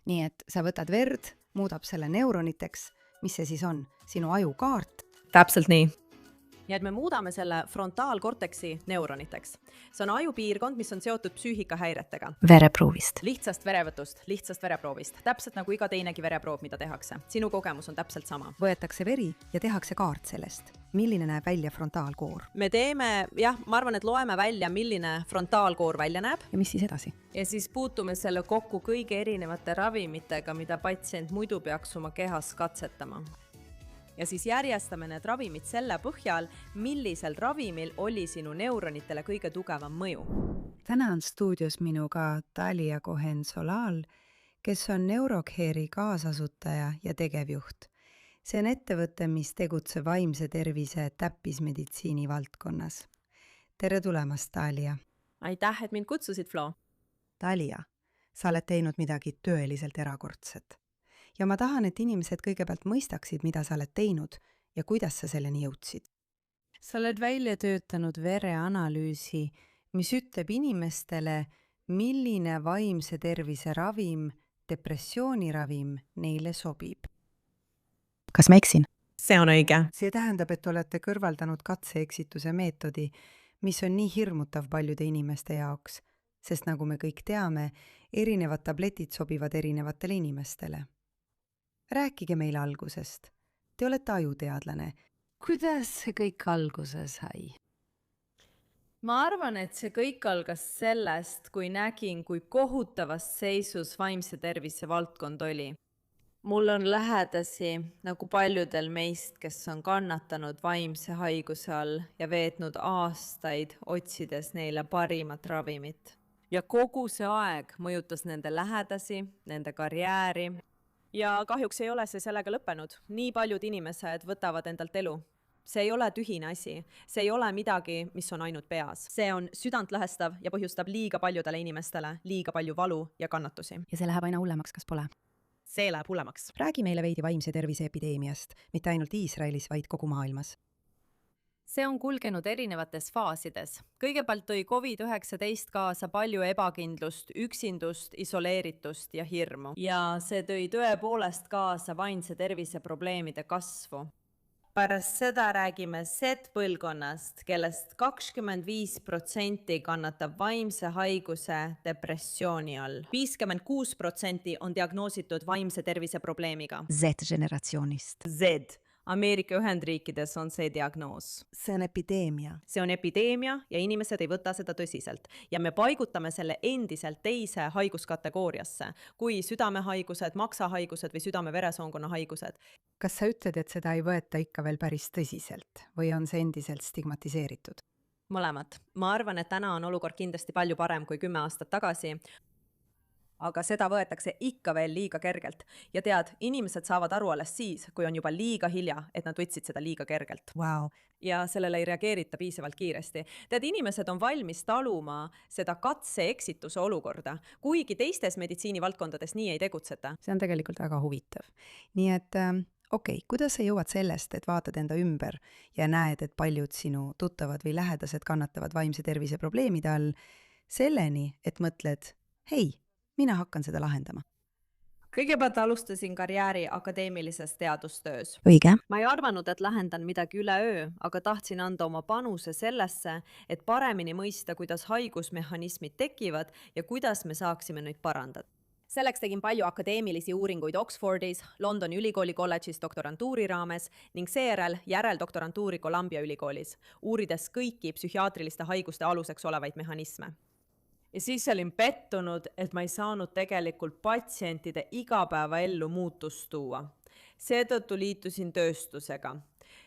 nii et sa võtad verd, muudab selle neuroniteks, mis see siis on? Sinu ajukaart. Täpselt nii. Ja et me muudame selle frontaalkorteksi neuroniteks. See on ajupiirkond, mis on seotud psüühikahäiretega. Vereproovist. Lihtsast verevõtust, lihtsast vereproovist. Täpselt nagu iga teinegi vereproov, mida tehakse. Sinu kogemus on täpselt sama. Võetakse veri ja tehakse kaart sellest. Milline näeb välja frontaalkoor? Me teeme, ma arvan, et loeme välja, milline frontaalkoor välja näeb. Ja mis siis edasi? Ja siis puutume selle kokku kõige erinevate ravimitega, mida patsient muidu peaks oma kehas katsetama. Ja siis järjestame need ravimid selle põhjal, millisel ravimil oli sinu neuronitele kõige tugevam mõju. Täna on stuudios minuga Talia Cohen-Solal, kes on Neurocare'i kaasasutaja ja tegevjuht. See on ettevõte, mis tegutseb vaimse tervise täppismeditsiini valdkonnas. Tere tulemast, Talia! Aitäh, et mind kutsusid, Flo! Talia, sa oled teinud midagi tõeliselt erakordset. Ja ma tahan, et inimesed kõigepealt mõistaksid, mida sa oled teinud ja kuidas sa selleni jõudsid. Sa oled välja töötanud vereanalüüsi, mis ütleb inimestele, milline vaimse tervise ravim, depressiooniravim neile sobib. Kas ma eksin? See on õige. See tähendab, et olete kõrvaldanud katse-eksituse meetodi, mis on nii hirmutav paljude inimeste jaoks, sest nagu me kõik teame, erinevad tabletid sobivad erinevatele inimestele. Rääkige meile algusest. Te olete ajuteadlane. Kuidas see kõik alguse sai? Ma arvan, et see kõik algas sellest, kui nägin, kui kohutavas seisus vaimse tervise valdkond oli. Mul on lähedasi, nagu paljudel meist, kes on kannatanud vaimse haiguse all ja veetnud aastaid otsides neile parimat ravimit. Ja kogu see aeg mõjutas nende lähedasi, nende karjääri. Ja kahjuks ei ole see sellega lõppenud. Nii paljud inimesed võtavad endalt elu. See ei ole tühine asi. See ei ole midagi, mis on ainult peas. See on südantlõhestav ja põhjustab liiga paljudele inimestele liiga palju valu ja kannatusi. Ja see läheb aina hullemaks, kas pole? See läheb hullemaks. Räägi meile veidi vaimse tervise epideemiast, mitte ainult Iisraelis, vaid kogu maailmas. See on kulgenud erinevates faasides. Kõigepealt tõi COVID-19 kaasa palju ebakindlust, üksindust, isoleeritust ja hirmu. Ja see tõi tõepoolest kaasa vaimse tervise probleemide kasvu. Pärast seda räägime Z-põlvkonnast, kellest 25% kannatab vaimse haiguse depressiooni all. 56% on diagnoositud vaimse tervise probleemiga. Z-generatsioonist. Z. Ameerika Ühendriikides on see diagnoos. See on epideemia. See on epideemia ja inimesed ei võta seda tõsiselt. Ja me paigutame selle endiselt teise haiguskategooriasse, kui südamehaigused, maksahaigused või südame-veresoonkonna haigused. Kas sa ütled, et seda ei võeta ikka veel päris tõsiselt või on see endiselt stigmatiseeritud? Mõlemad. Ma arvan, et täna on olukord kindlasti palju parem kui 10 aastat tagasi. Aga seda võetakse ikka veel liiga kergelt. Ja tead, inimesed saavad aru alles siis, kui on juba liiga hilja, et nad võtsid seda liiga kergelt. Wow. Ja sellele ei reageerita piisavalt kiiresti. Tead, inimesed on valmis taluma seda katse-eksituse olukorda, kuigi teistes meditsiinivaldkondades nii ei tegutseta. See on tegelikult väga huvitav. Nii et kuidas sa jõuad sellest, et vaatad enda ümber ja näed, et paljud sinu tuttavad või lähedased kannatavad vaimse tervise probleemide all, selleni, et mõtled, hei, mina hakkan seda lahendama. Kõigepealt alustasin karjääri akadeemilises teadustöös. Õige. Ma ei arvanud, et lahendan midagi üleöö, aga tahtsin anda oma panuse sellesse, et paremini mõista, kuidas haigusmehhanismid tekivad ja kuidas me saaksime neid parandada. Selleks tegin palju akadeemilisi uuringuid Oxfordis, Londoni ülikooli kolledžis doktorantuuri raames ning seejärel järeldoktorantuuri Columbia ülikoolis, uurides kõiki psühhiaatriliste haiguste aluseks olevaid mehhanisme. Ja siis olin pettunud, et ma ei saanud tegelikult patsientide igapäevaellu muutust tuua. Seetõttu liitusin tööstusega.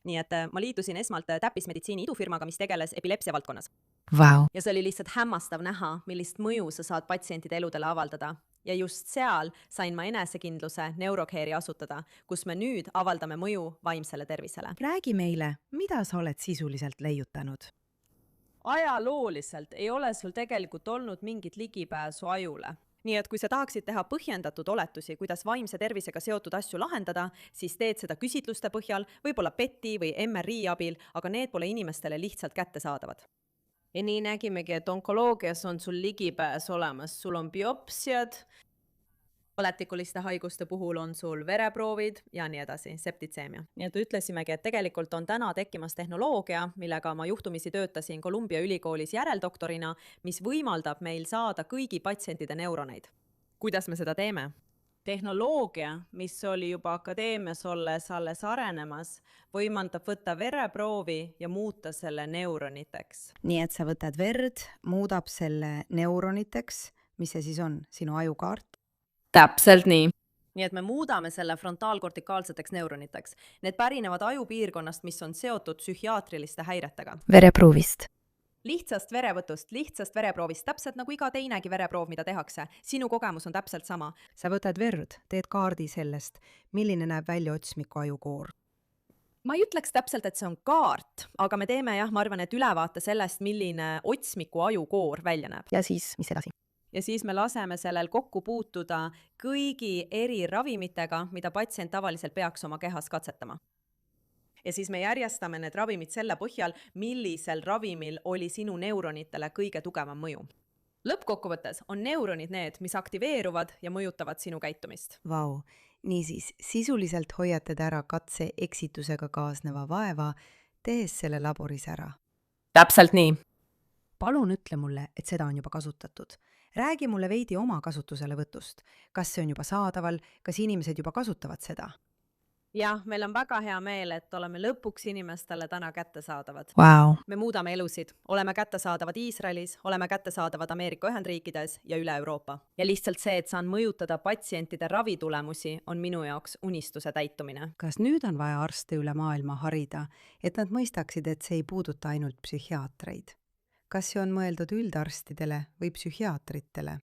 Nii et ma liitusin esmalt täppismeditsiini idufirmaga, mis tegeles epilepsia valdkonnas. Wow. Ja see oli lihtsalt hämmastav näha, millist mõju sa saad patsientide eludele avaldada. Ja just seal sain ma enesekindluse Neurocare'i asutada, kus me nüüd avaldame mõju vaimsele tervisele. Räägi meile, mida sa oled sisuliselt leiutanud? Ajalooliselt ei ole sul tegelikult olnud mingit ligipääsu ajule. Nii et kui sa tahaksid teha põhjendatud oletusi, kuidas vaimse tervisega seotud asju lahendada, siis teed seda küsitluste põhjal, võib-olla PET-i või MRI abil, aga need pole inimestele lihtsalt kättesaadavad. Ja nii nägimegi, et onkoloogias on sul ligipääs olemas. Sul on biopsiad, Põletikuliste haiguste puhul on sul vereproovid ja nii edasi, septitseemia. Nii et ütlesimegi, et tegelikult on täna tekkimas tehnoloogia, millega ma juhtumisi töötasin Columbia ülikoolis järeldoktorina, mis võimaldab meil saada kõigi patsientide neuroneid. Kuidas me seda teeme? Tehnoloogia, mis oli juba akadeemias olles alles arenemas, võimaldab võtta vereproovi ja muuta selle neuroniteks. nii et sa võtad verd, muudab selle neuroniteks, mis see siis on, sinu ajukaart? Täpselt nii. Nii et me muudame selle frontaalkortikaalseteks neuroniteks. Need pärinevad ajupiirkonnast, mis on seotud psühhiaatriliste häiretega. Vereproovist. Lihtsast verevõtust, lihtsast vereproovist, täpselt nagu iga teinegi vereproov, mida tehakse. Sinu kogemus on täpselt sama. Sa võtad verd, teed kaardi sellest, milline näeb välja otsmiku ajukoor. Ma ei ütleks täpselt, et see on kaart, aga me teeme ma arvan, et ülevaate sellest, milline otsmiku ajukoor välja näeb. Ja siis, mis edasi? Ja siis me laseme sellel kokku puutuda kõigi eri ravimitega, mida patsient tavaliselt peaks oma kehas katsetama. Ja siis me järjestame need ravimid selle põhjal, millisel ravimil oli sinu neuronitele kõige tugevam mõju. Lõppkokkuvõttes on neuronid need, mis aktiveeruvad ja mõjutavad sinu käitumist. Vau, niisiis, sisuliselt hoiatad ära katse eksitusega kaasneva vaeva, tees selle laboris ära. Täpselt nii. Palun ütle mulle, et seda on juba kasutatud. Räägi mulle veidi oma kasutuselevõtust. Kas see on juba saadaval, kas inimesed juba kasutavad seda? Jah, meil on väga hea meel, et oleme lõpuks inimestele täna kättesaadavad. Wow. Me muudame elusid. Oleme kättesaadavad Iisraelis, oleme kättesaadavad Ameerika Ühendriikides ja üle Euroopa. Ja lihtsalt see, et saan mõjutada patsientide ravitulemusi, on minu jaoks unistuse täitumine. Kas nüüd on vaja arste üle maailma harida, et nad mõistaksid, et see ei puuduta ainult psühhiaatreid? Kas see on mõeldud üldarstidele või psühhiaatritele?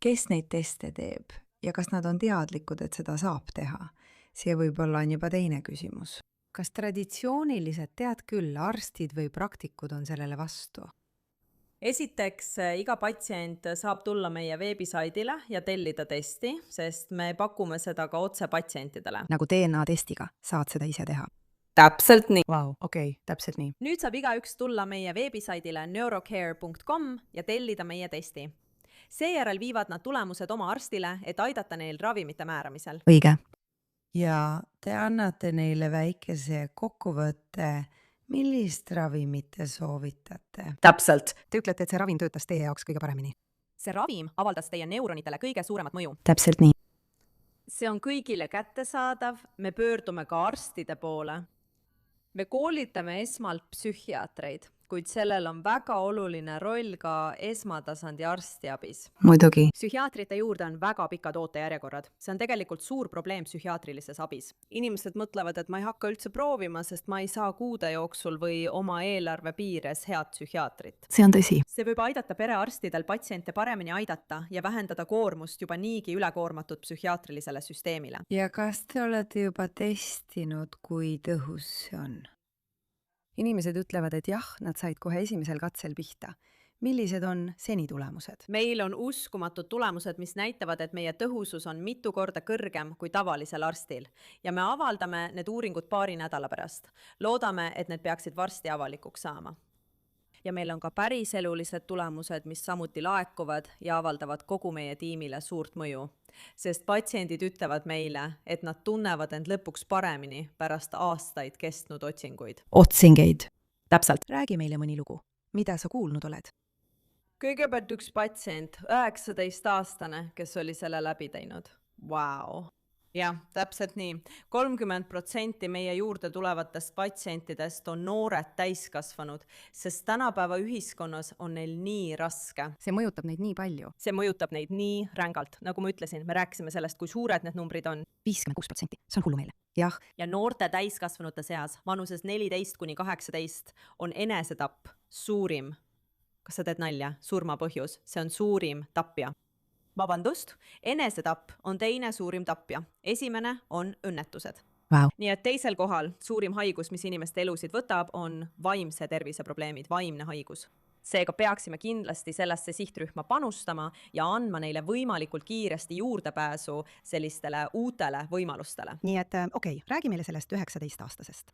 Kes neid teste teeb ja kas nad on teadlikud, et seda saab teha? See võib-olla on juba teine küsimus. Kas traditsioonilised, tead küll, arstid või praktikud on sellele vastu? Esiteks, iga patsient saab tulla meie veebisaidile ja tellida testi, sest me pakume seda ka otse patsientidele. Nagu DNA-testiga, saad seda ise teha. Täpselt nii. Vau, okei, täpselt nii. Nüüd saab igaüks tulla meie veebisaidile neurocare.com ja tellida meie testi. Seejärel viivad nad tulemused oma arstile, et aidata neil ravimite määramisel. Õige. Ja te annate neile väikese kokkuvõtte, millist ravimit te soovitate? Täpselt. Te ütlete, et see ravim töötas teie jaoks kõige paremini. See ravim avaldas teie neuronitele kõige suuremat mõju. Täpselt nii. See on kõigile kättesaadav, me pöördume ka arstide poole. Me koolitame esmalt psühhiaatreid, kuid sellel on väga oluline roll ka esmatasandi arstiabis. Muidugi. Psühhiaatrite juurde on väga pikad ootejärjekorrad. See on tegelikult suur probleem psühhiaatrilises abis. Inimesed mõtlevad, et ma ei hakka üldse proovima, sest ma ei saa kuude jooksul või oma eelarve piires head psühhiaatrit. See on tõsi. See võib aidata perearstidel patsiente paremini aidata ja vähendada koormust juba niigi ülekoormatud psühhiaatrilisele süsteemile. Ja kas te olete juba testinud, kui tõhus see on? Inimesed ütlevad, et jah, nad said kohe esimesel katsel pihta. Millised on seni tulemused? Meil on uskumatud tulemused, mis näitavad, et meie tõhusus on mitu korda kõrgem kui tavalisel arstil. Ja me avaldame need uuringud paari nädala pärast. Loodame, et need peaksid varsti avalikuks saama. Ja meil on ka päriselulised tulemused, mis samuti laekuvad ja avaldavad kogu meie tiimile suurt mõju. Sest patsiendid ütlevad meile, et nad tunnevad end lõpuks paremini pärast aastaid kestnud otsinguid. Otsingeid. Täpselt. Räägi meile mõni lugu. Mida sa kuulnud oled? Kõigepealt üks patsient, 19-aastane, kes oli selle läbi teinud. Vau. Jah, täpselt nii. 30% meie juurde tulevatest patsientidest on noored täiskasvanud, sest tänapäeva ühiskonnas on neil nii raske. See mõjutab neid nii palju. See mõjutab neid nii rängalt. Nagu ma ütlesin, me rääkisime sellest, kui suured need numbrid on. 56%. See on hullu meile. Jah. Ja noorte täiskasvanute seas, vanuses 14–18, on enesetapp suurim. Kas sa teed nalja? Surma põhjus. See on suurim tapja. Vabandust, enesetapp on teine suurim tapja. Esimene on õnnetused. Wow. Nii et teisel kohal suurim haigus, mis inimeste elusid võtab, on vaimse tervise probleemid, vaimne haigus. Seega peaksime kindlasti sellesse sihtrühma panustama ja andma neile võimalikult kiiresti juurdepääsu sellistele uutele võimalustele. Nii et okei, räägi meile sellest 19-aastasest.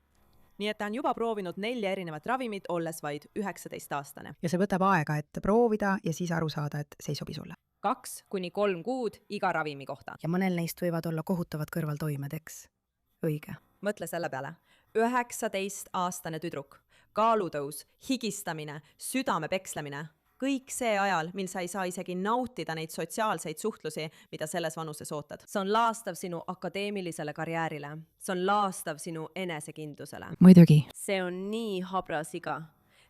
Nii et ta on juba proovinud 4 erinevat ravimit, olles vaid 19-aastane. Ja see võtab aega, et proovida ja siis aru saada, et see ei sobi sulle. 2-3 kuud iga ravimi kohta. ja mõnel neist võivad olla kohutavad kõrvaltoimed, eks? Õige. Mõtle selle peale. 19-aastane tüdruk, kaalutõus, higistamine, südame pekslemine. Kõik see ajal, mil sa ei saa isegi nautida neid sotsiaalseid suhtlusi, mida selles vanuses ootad. See on laastav sinu akadeemilisele karjäärile. See on laastav sinu enesekindlusele. Muidugi. See on nii habras iga.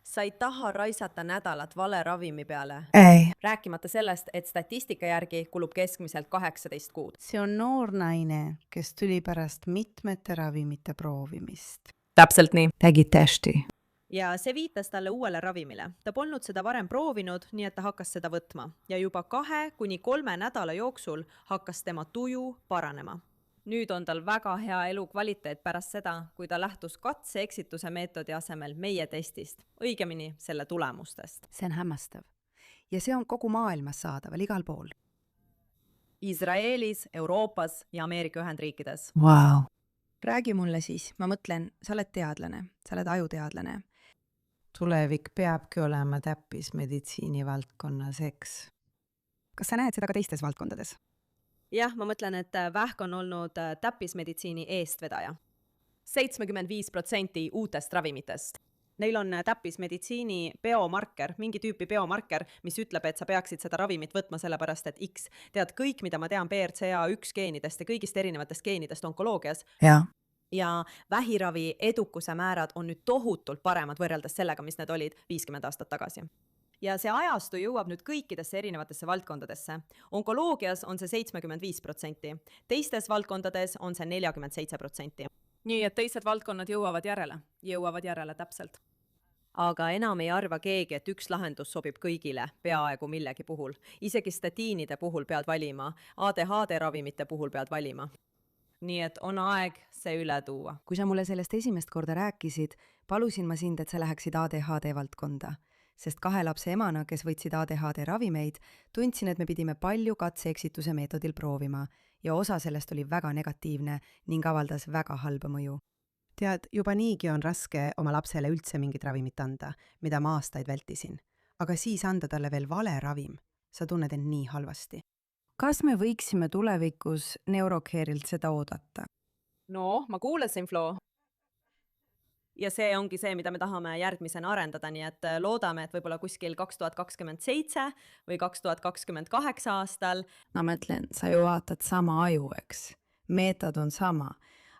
Sa ei taha raisata nädalat vale ravimi peale. Ei. Rääkimata sellest, et statistika järgi kulub keskmiselt 18 kuud. See on noor naine, kes tuli pärast mitmete ravimite proovimist. Täpselt nii. Tegi testi. Ja see viitas talle uuele ravimile. Ta polnud seda varem proovinud, nii et ta hakkas seda võtma. Ja juba 2-3 nädala jooksul hakkas tema tuju paranema. Nüüd on tal väga hea elukvaliteet pärast seda, kui ta lähtus katse-eksituse meetodi asemel meie testist, õigemini selle tulemustest. See on hämmastav. Ja see on kogu maailmas saadaval igal pool. Iisraelis, Euroopas ja Ameerika Ühendriikides. Wow. Räägi mulle siis, ma mõtlen, sa oled teadlane, sa oled ajuteadlane. Tulevik peabki olema täppismeditsiini valdkonnas, eks? Kas sa näed seda ka teistes valdkondades? Jah, ma mõtlen, et vähk on olnud täppismeditsiini eestvedaja. 75% uutest ravimitest. Neil on täppismeditsiini biomarker, mingi tüüpi biomarker, mis ütleb, et sa peaksid seda ravimit võtma sellepärast, et X. Tead, kõik, mida ma tean BRCA1 geenidest ja kõigist erinevatest geenidest onkoloogias. Ja vähiravi edukuse määrad on nüüd tohutult paremad võrreldes sellega, mis need olid 50 aastat tagasi. Ja see ajastu jõuab nüüd kõikidesse erinevatesse valdkondadesse. Onkoloogias on see 75%, teistes valdkondades on see 47%. Nii, et teised valdkonnad jõuavad järele täpselt. Aga enam ei arva keegi, et üks lahendus sobib kõigile peaaegu millegi puhul. Isegi statiinide puhul pead valima, ADHD ravimite puhul pead valima. Nii et on aeg see üle tuua. Kui sa mulle sellest esimest korda rääkisid, palusin ma sind, et sa läheksid ADHD valdkonda. Sest 2 lapse emana, kes võtsid ADHD ravimeid, tundsin, et me pidime palju katse-eksituse meetodil proovima ja osa sellest oli väga negatiivne ning avaldas väga halba mõju. Tead, juba niigi on raske oma lapsele üldse mingit ravimit anda, mida ma aastaid vältisin. Aga siis anda talle veel vale ravim. Sa tunned end nii halvasti. Kas me võiksime tulevikus Neurocareilt seda oodata? No, ma kuulasin, Flo. Ja see ongi see, mida me tahame järgmisena arendada, nii et loodame, et võib-olla kuskil 2027 või 2028 aastal. Ma mõtlen, sa ju vaatad sama aju, eks? Meetod on sama,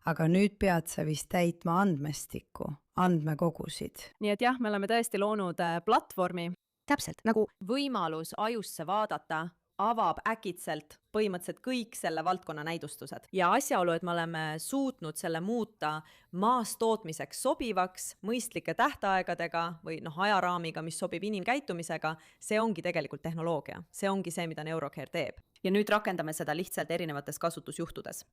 aga nüüd pead sa vist täitma andmestikku, andmekogusid. Nii et jah, me oleme tõesti loonud platvormi. Täpselt, nagu võimalus ajusse vaadata avab äkitselt põhimõtteliselt kõik selle valdkonna näidustused. Ja asjaolu, et me oleme suutnud selle muuta maastootmiseks sobivaks, mõistlike tähtaegadega või ajaraamiga, mis sobib inimkäitumisega, see ongi tegelikult tehnoloogia. See ongi see, mida Neurocaire teeb. Ja nüüd rakendame seda lihtsalt erinevates kasutusjuhtudes.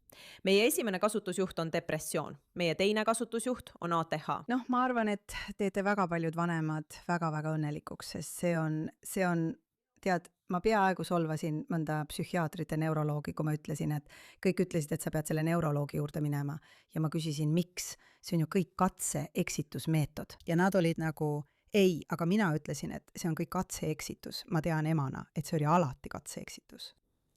Meie esimene kasutusjuht on depressioon. Meie teine kasutusjuht on ATH. Ma arvan, et teete väga paljud vanemad väga-väga õnnelikuks, sest see on tead, ma peaaegu solvasin mõnda psühhiaatrit ja neuroloogi, kui ma ütlesin, et kõik ütlesid, et sa pead selle neuroloogi juurde minema. Ja ma küsisin, miks? See on ju kõik katse-eksitusmeetod. Ja nad olid nagu, ei, aga mina ütlesin, et see on kõik katse-eksitus. Ma tean emana, et see oli alati katse-eksitus.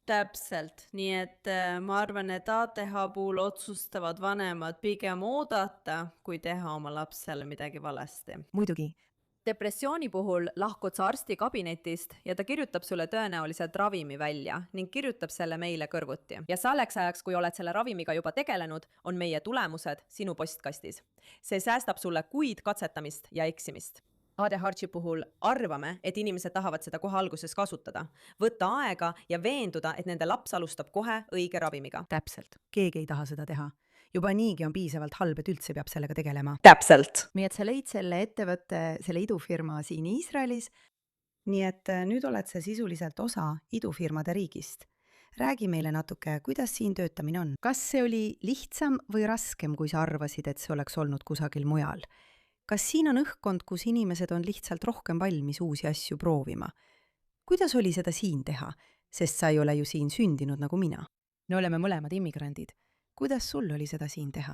Täpselt, nii et ma arvan, et ATH puhul otsustavad vanemad pigem oodata, kui teha oma lapsele midagi valesti. Muidugi. Depressiooni puhul lahkud sa arsti kabinetist ja ta kirjutab sulle tõenäoliselt ravimi välja ning kirjutab selle meile kõrvuti. Ja selleks ajaks, kui oled selle ravimiga juba tegelenud, on meie tulemused sinu postkastis. See säästab sulle kuid katsetamist ja eksimist. ADHD puhul arvame, et inimesed tahavad seda kohe alguses kasutada. Võtta aega ja veenduda, et nende laps alustab kohe õige ravimiga. Täpselt. Keegi ei taha seda teha. Juba niigi on piisavalt halb, et üldse peab sellega tegelema. Täpselt. Nii et sa lõid selle ettevõtte, selle idufirma siin Iisraelis, nii et nüüd oled sa sisuliselt osa idufirmade riigist. Räägi meile natuke, kuidas siin töötamine on. Kas see oli lihtsam või raskem, kui sa arvasid, et see oleks olnud kusagil mujal? Kas siin on õhkkond, kus inimesed on lihtsalt rohkem valmis uusi asju proovima? Kuidas oli seda siin teha? Sest sa ei ole ju siin sündinud nagu mina. Me oleme mõlemad immigrandid. Kuidas sul oli seda siin teha?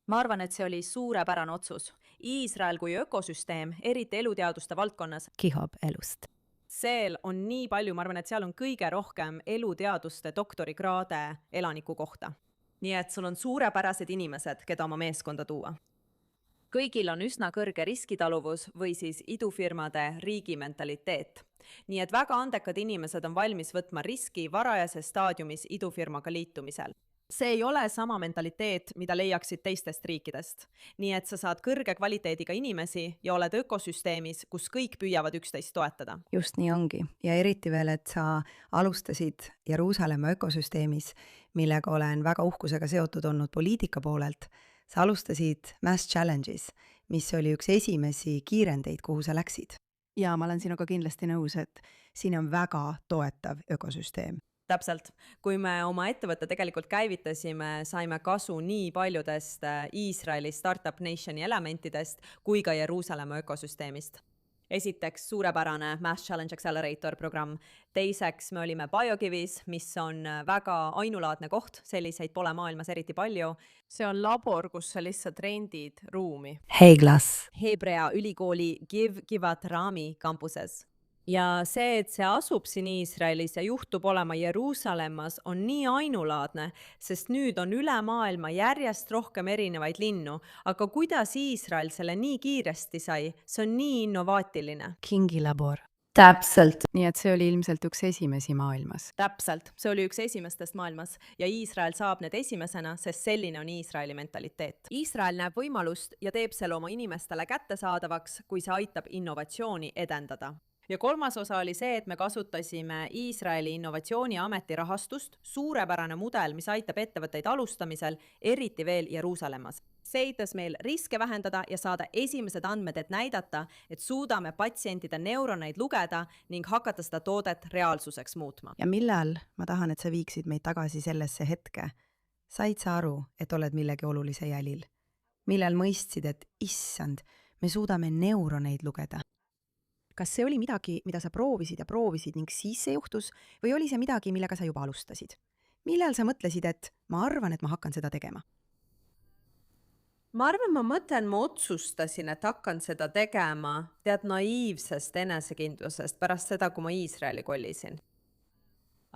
Ma arvan, et see oli suurepärane otsus. Iisrael kui ökosüsteem, eriti eluteaduste valdkonnas, kihab elust. Seel on nii palju, ma arvan, et seal on kõige rohkem eluteaduste doktorikraade elaniku kohta. Nii et sul on suurepärased inimesed, keda oma meeskonda tuua. Kõigil on üsna kõrge riskitaluvus või siis idufirmade riigimentaliteet. Nii et väga andekad inimesed on valmis võtma riski varajases staadiumis idufirmaga liitumisel. See ei ole sama mentaliteet, mida leiaksid teistest riikidest. Nii et sa saad kõrge kvaliteediga inimesi ja oled ökosüsteemis, kus kõik püüavad üksteist toetada. Just nii ongi. Ja eriti veel, et sa alustasid Jeruusalemma ökosüsteemis, millega olen väga uhkusega seotud olnud poliitika poolelt. Sa alustasid Mass Challenges, mis oli üks esimesi kiirendeid, kuhu sa läksid. Ja ma olen sinuga kindlasti nõus, et siin on väga toetav ökosüsteem. Täpselt. Kui me oma ettevõtte tegelikult käivitasime, saime kasu nii paljudest Iisraeli Startup Nationi elementidest kui ka Jeruusalemma ökosüsteemist. Esiteks suurepärane Mass Challenge Accelerator programm. Teiseks me olime BioGivis, mis on väga ainulaadne koht, selliseid pole maailmas eriti palju. See on labor, kus sa lihtsalt rendid ruumi. Heiglas. Hebrea ülikooli Givat Rami kampuses. Ja see, et see asub siin Iisraelis ja juhtub olema Jeruusalemmas, on nii ainulaadne, sest nüüd on üle maailma järjest rohkem erinevaid linnu, aga kuidas Iisrael selle nii kiiresti sai, see on nii innovaatiline. Kingi labor. Täpselt. Nii et see oli ilmselt üks esimesi maailmas. Täpselt, see oli üks esimestest maailmas ja Iisrael saab need esimesena, sest selline on Iisraeli mentaliteet. Iisrael näeb võimalust ja teeb selle oma inimestele kättesaadavaks, kui see aitab innovatsiooni edendada. Ja kolmas osa oli see, et me kasutasime Iisraeli innovatsiooniameti rahastust, suurepärane mudel, mis aitab ettevõtteid alustamisel, eriti veel Jeruusalemmas. See aitas meil riske vähendada ja saada esimesed andmed, et näidata, et suudame patsientide neuroneid lugeda ning hakata seda toodet reaalsuseks muutma. Ja millal, ma tahan, et sa viiksid meid tagasi sellesse hetke, said sa aru, et oled millegi olulise jälil? Millal mõistsid, et issand, me suudame neuroneid lugeda? Kas see oli midagi, mida sa proovisid ning siis see juhtus või oli see midagi, millega sa juba alustasid? Millal sa mõtlesid, et ma arvan, et ma hakkan seda tegema? Ma arvan, ma otsustasin, et hakkan seda tegema naiivsest enesekindlusest pärast seda, kui ma Iisraeli kollisin.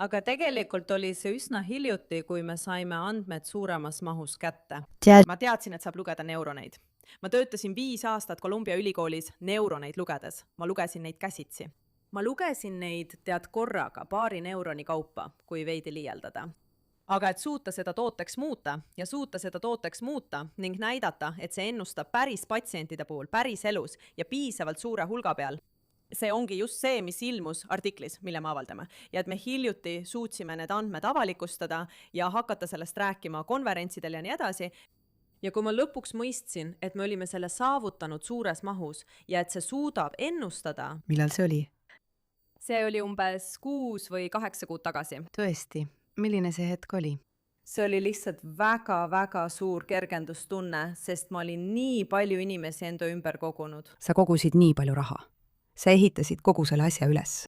Aga tegelikult oli see üsna hiljuti, kui me saime andmed suuremas mahus kätte. Ma teadsin, et saab lugeda neuroneid. Ma töötasin 5 aastat Columbia ülikoolis neuroneid lugedes. Ma lugesin neid käsitsi. Ma lugesin neid korraga 2 neuroni kaupa, kui veidi liialdada. Aga et suuta seda tooteks muuta ning näidata, et see ennustab päris patsientide puhul, päris elus ja piisavalt suure hulga peal, see ongi just see, mis ilmus artiklis, mille me avaldame. Ja et me hiljuti suutsime need andmed avalikustada ja hakata sellest rääkima konverentsidel ja nii edasi. Ja kui ma lõpuks mõistsin, et me olime selle saavutanud suures mahus ja et see suudab ennustada. Millal see oli? See oli umbes 6 või 8 kuud tagasi. Tõesti, milline see hetk oli? See oli lihtsalt väga-väga suur kergendustunne, sest ma olin nii palju inimesi enda ümber kogunud. Sa kogusid nii palju raha. Sa ehitasid kogu selle asja üles.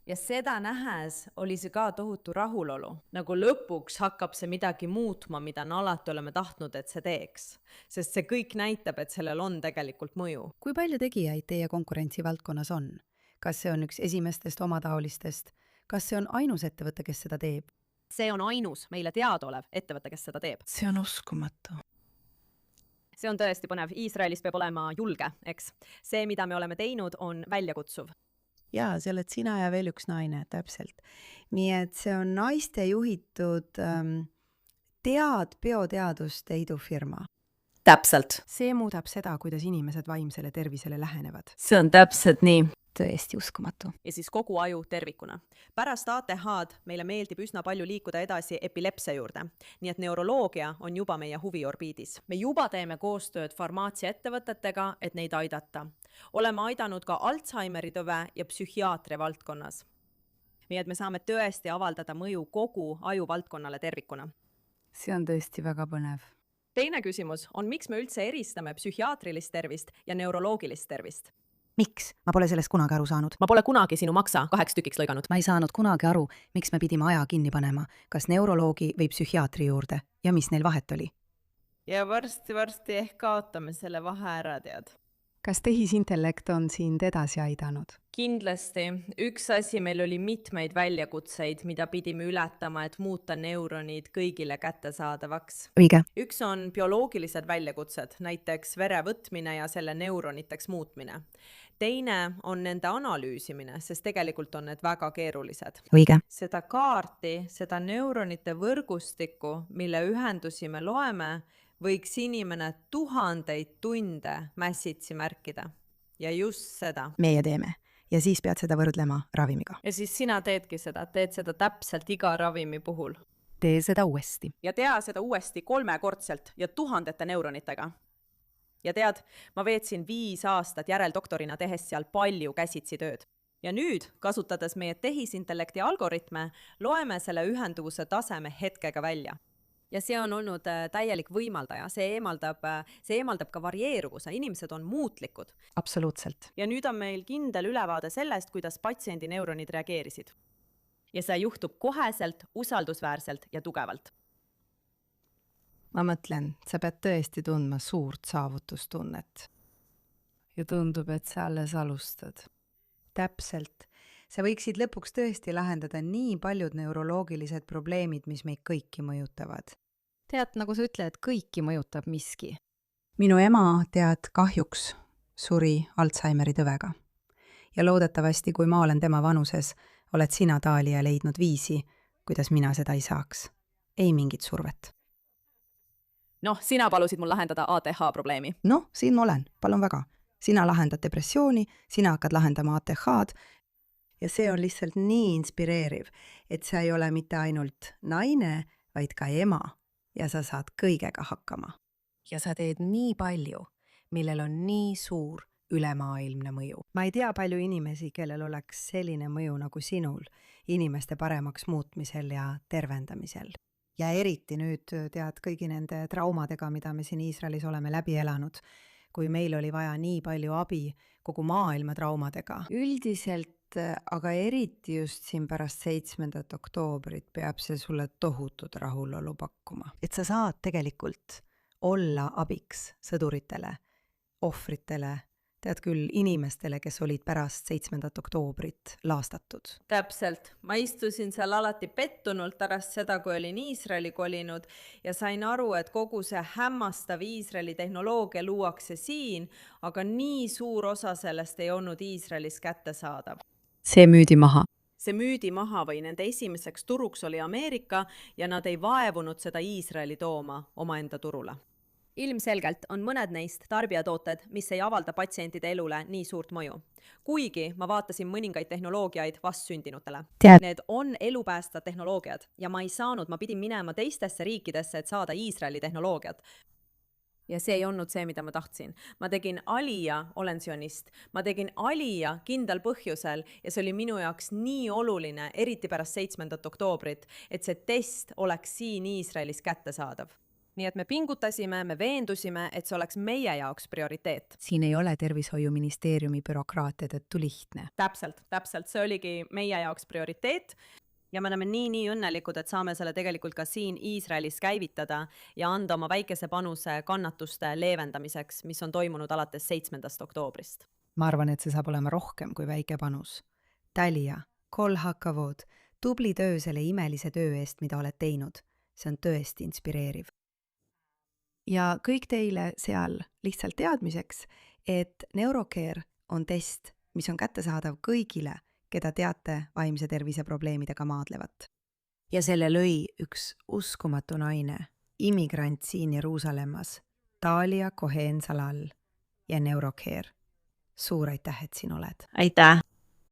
Ja seda nähes oli see ka tohutu rahulolu. Nagu lõpuks hakkab see midagi muutma, mida me alati oleme tahtnud, et see teeks. Sest see kõik näitab, et sellel on tegelikult mõju. Kui palju tegijaid teie konkurentsivaldkonnas on? Kas see on üks esimestest omataolistest? Kas see on ainus ettevõte, kes seda teeb? See on ainus meile teadaolev ettevõte, kes seda teeb. See on uskumatu. See on tõesti põnev. Iisraelis peab olema julge, eks? See, mida me oleme teinud, on väljakutsuv. Jaa, see oled sina ja veel üks naine, täpselt. Nii et see on naiste juhitud bioteaduste idufirma. Täpselt. See muudab seda, kuidas inimesed vaimsele tervisele lähenevad. See on täpselt nii. Tõesti uskumatu. Ja siis kogu aju tervikuna. Pärast ATH-d meile meeldib üsna palju liikuda edasi epilepsia juurde. Nii et neuroloogia on juba meie huviorbiidis. Me juba teeme koostööd farmaatsiaettevõtetega, et neid aidata. Oleme aidanud ka Alzheimeri tõve ja psühhiaatria valdkonnas. Nii et me saame tõesti avaldada mõju kogu aju valdkonnale tervikuna. See on tõesti väga põnev. Teine küsimus on, miks me üldse eristame psühhiaatrilist tervist ja neuroloogilist tervist? Miks? Ma pole sellest kunagi aru saanud. Ma pole kunagi sinu maksa 2 tükiks lõiganud. Ma ei saanud kunagi aru, miks me pidime aja kinni panema, kas neuroloogi või psühhiaatri juurde ja mis neil vahet oli. Ja varsti ehk kaotame selle vahe ära, tead. Kas tehisintellekt on sind edasi aidanud? kindlasti. Üks asi, meil oli mitmeid väljakutseid, mida pidime ületama, et muuta neuronid kõigile kättesaadavaks. õige. Üks on bioloogilised väljakutsed, näiteks vere võtmine ja selle neuroniteks muutmine. Teine on nende analüüsimine, sest tegelikult on need väga keerulised. õige. Seda kaarti, seda neuronite võrgustikku, mille ühendusi me loeme, võiks inimene 1000 tunde mässitsi märkida. Ja just seda. meie teeme ja siis pead seda võrdlema ravimiga. Ja siis sina teedki seda, teed seda täpselt iga ravimi puhul. Tee seda uuesti. Ja tea seda uuesti 3-kordselt ja 1000 neuronitega. Ja tead, ma veetsin 5 aastat järeldoktorina tehes seal palju käsitsi tööd. Ja nüüd, kasutades meie tehisintellekti algoritme, loeme selle ühenduvuse taseme hetkega välja. Ja see on olnud täielik võimaldaja, see eemaldab ka varieeruvuse, inimesed on muutlikud. Absoluutselt. Ja nüüd on meil kindel ülevaade sellest, kuidas patsiendi neuronid reageerisid. Ja see juhtub koheselt, usaldusväärselt ja tugevalt. Ma mõtlen, sa pead tõesti tundma suurt saavutustunnet. Ja tundub, et sa alles alustad. Täpselt. Sa võiksid lõpuks tõesti lahendada nii paljud neuroloogilised probleemid, mis meid kõiki mõjutavad. Tead, nagu sa ütled, kõiki mõjutab miski. Minu ema, tead, kahjuks suri Alzheimeri tõvega. Ja loodetavasti, kui ma olen tema vanuses, oled sina, Dalia, leidnud viisi, kuidas mina seda ei saaks. Ei mingit survet. Noh, sina palusid mul lahendada ATH probleemi. Noh, siin ma olen, palun väga. Sina lahendad depressiooni, sina hakkad lahendama ATH-d ja see on lihtsalt nii inspireeriv, et sa ei ole mitte ainult naine, vaid ka ema ja sa saad kõigega hakkama. Ja sa teed nii palju, millel on nii suur ülemaailmne mõju. Ma ei tea palju inimesi, kellel oleks selline mõju nagu sinul inimeste paremaks muutmisel ja tervendamisel. Ja eriti nüüd tead kõigi nende traumadega, mida me siin Iisraelis oleme läbi elanud, kui meil oli vaja nii palju abi kogu maailma traumadega. Üldiselt, aga eriti just siin pärast 7. oktoobrit peab see sulle tohutut rahulolu pakkuma. Et sa saad tegelikult olla abiks sõduritele, ohvritele, tead küll inimestele, kes olid pärast 7. oktoobrit laastatud. Täpselt. Ma istusin seal alati pettunult pärast seda, kui olin Iisraeli kolinud ja sain aru, et kogu see hämmastav Iisraeli tehnoloogia luuakse siin, aga nii suur osa sellest ei olnud Iisraelis kättesaadav. See müüdi maha. See müüdi maha või nende esimeseks turuks oli Ameerika ja nad ei vaevunud seda Iisraeli tooma omaenda turule. Ilmselgelt on mõned neist tarbijatooted, mis ei avalda patsientide elule nii suurt mõju. Kuigi ma vaatasin mõningaid tehnoloogiaid vastsündinutele. Need on elupäästvad tehnoloogiad ja ma pidin minema teistesse riikidesse, et saada Iisraeli tehnoloogiat. Ja see ei olnud see, mida ma tahtsin. Ma tegin alija, olen sionist, ma tegin alija kindel põhjusel ja see oli minu jaoks nii oluline, eriti pärast 7. oktoobrit, et see test oleks siin Iisraelis kättesaadav. Nii et me pingutasime, me veendusime, et see oleks meie jaoks prioriteet. Siin ei ole tervishoiuministeeriumi bürokraatia tõttu lihtne. Täpselt. See oligi meie jaoks prioriteet. Ja me oleme nii õnnelikud, et saame selle tegelikult ka siin Iisraelis käivitada ja anda oma väikese panuse kannatuste leevendamiseks, mis on toimunud alates 7. oktoobrist. Ma arvan, et see saab olema rohkem kui väike panus. Dalia, kol hakavod, tubli töö selle imelise töö eest, mida oled teinud. See on tõesti inspireeriv. Ja kõik teile seal lihtsalt teadmiseks, et NeuroCare on test, mis on kättesaadav kõigile, keda teate vaimse tervise probleemidega maadlevat. Ja selle lõi üks uskumatu naine, immigrant siin Jeruusalemmas, Dalia Cohen-Salal ja NeuroCare. Suur aitäh, et siin oled. Aitäh!